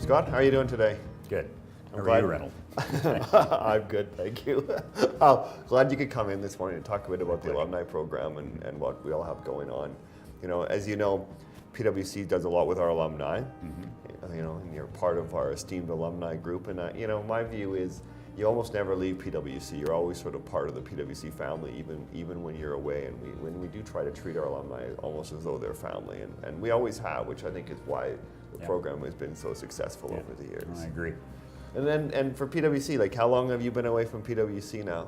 Scott, how are you doing today? Good. I'm How glad. are you, Reynolds? I'm good, thank you. Glad you could come in this morning and talk a bit about the alumni program and what we all have going on. You know, as you know, PwC does a lot with our alumni. You know, and you're part of our esteemed alumni group. And you know, my view is you almost never leave PwC. You're always sort of part of the PwC family, even when you're away. And when we do try to treat our alumni almost as though they're family, and we always have, which I think is why the program has been so successful over the years. I agree. And for PwC, like how long have you been away from PwC now?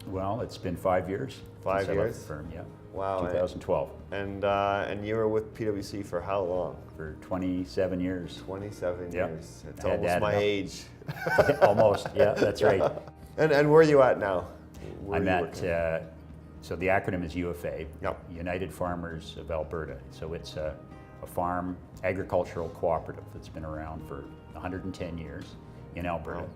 Well, it's been 5 years. 5 since I left years? the firm, yeah. Wow. 2012. And you were with PwC for how long? For 27 years. 27 Yep. years. It's I had to almost add my it up. age. Almost, yeah, that's right. And where are you at now? Where I'm are you at, working? so the acronym is UFA, Yep. United Farmers of Alberta. So it's a farm agricultural cooperative that's been around for 110 years in Alberta. Wow.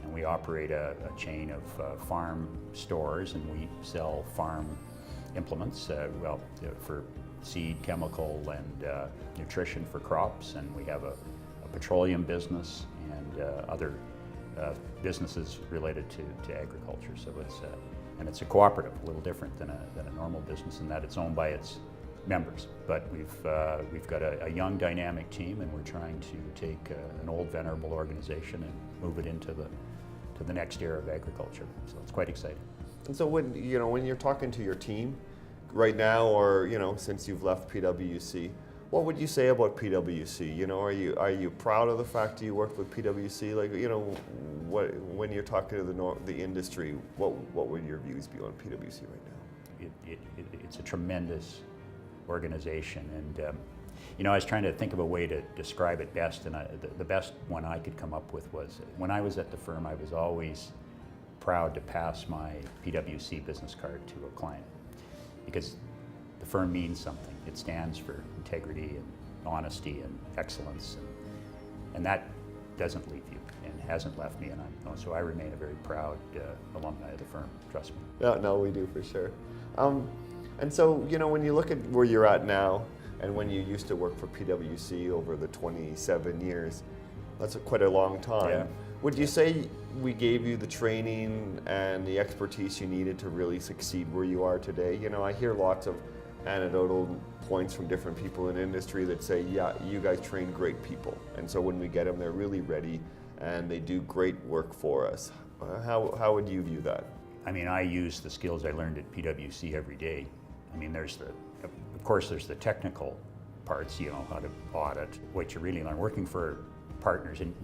And we operate a chain of farm stores, and we sell farm implements, for seed, chemical, and nutrition for crops. And we have a petroleum business and other businesses related to agriculture. So it's a cooperative, a little different than a normal business in that it's owned by its members. But we've got a young, dynamic team, and we're trying to take an old, venerable organization and move it into the next era of agriculture. So it's quite exciting. And so when you're talking to your team right now, or since you've left PwC, what would you say about PwC? You know, are you proud of the fact that you worked with PwC? Like, when you're talking to the industry, what would your views be on PwC right now? It's a tremendous organization, and I was trying to think of a way to describe it best, and the best one I could come up with was when I was at the firm, I was always proud to pass my PwC business card to a client, because the firm means something. It stands for integrity and honesty and excellence, and that doesn't leave you and hasn't left me, and so I remain a very proud alumni of the firm, trust me. Yeah, no, we do for sure. And so, when you look at where you're at now, and when you used to work for PwC over the 27 years, that's quite a long time. Yeah. Would you say we gave you the training and the expertise you needed to really succeed where you are today? I hear lots of anecdotal points from different people in industry that say, yeah, you guys train great people. And so when we get them, they're really ready and they do great work for us. How would you view that? I mean, I use the skills I learned at PwC every day. I mean, there's the technical parts, how to audit, what you really learn working for partners, and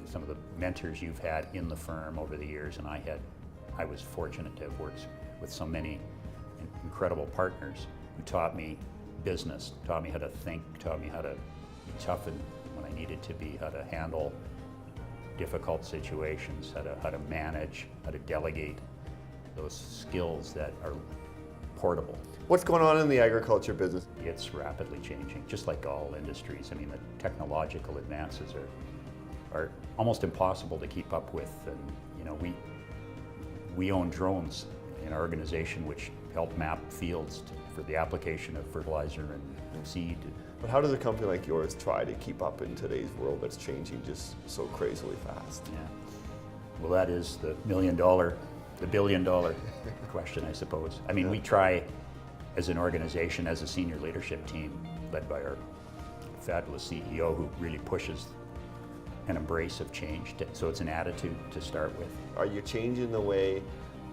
some of the mentors you've had in the firm over the years, and I was fortunate to have worked with so many incredible partners who taught me business, taught me how to think, taught me how to be tough when I needed to be, how to handle difficult situations, how to manage, how to delegate, those skills that are portable. What's going on in the agriculture business? It's rapidly changing, just like all industries. I mean, the technological advances are almost impossible to keep up with. And we own drones in our organization, which help map fields for the application of fertilizer and seed. But how does a company like yours try to keep up in today's world that's changing just so crazily fast? Yeah. Well, that is the billion-dollar question, I suppose. I mean, we try as an organization, as a senior leadership team, led by our fabulous CEO, who really pushes an embrace of change. So it's an attitude to start with. Are you changing the way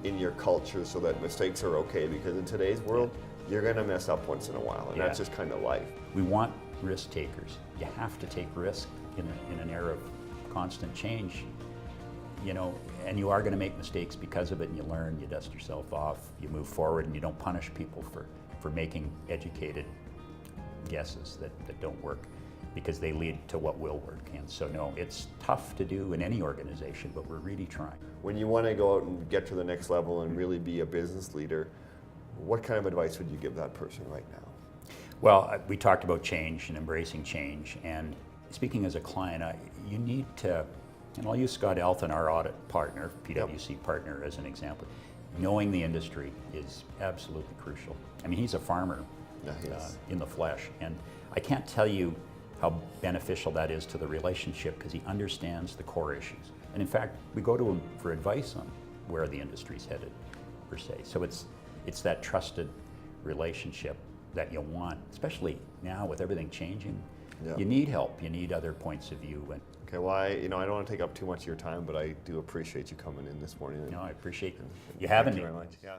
in your culture so that mistakes are okay? Because in today's world, you're going to mess up once in a while, and that's just kind of life. We want risk takers. You have to take risk in an era of constant change. And you are going to make mistakes because of it, and you learn, you dust yourself off, you move forward, and you don't punish people for making educated guesses that don't work, because they lead to what will work. And so no, it's tough to do in any organization, but we're really trying. When you want to go out and get to the next level and really be a business leader, what kind of advice would you give that person right now? Well, we talked about change and embracing change, and speaking as a client, you need to, and I'll use Scott Bolton, our audit partner, PwC partner, as an example. Knowing the industry is absolutely crucial. I mean, he's a farmer in the flesh, and I can't tell you how beneficial that is to the relationship because he understands the core issues. And in fact, we go to him for advice on where the industry's headed, per se. So it's that trusted relationship that you want, especially now with everything changing. Yeah. You need help. You need other points of view. And Okay, well, I don't want to take up too much of your time, but I do appreciate you coming in this morning. I appreciate you having Thank me. you very much. Yeah.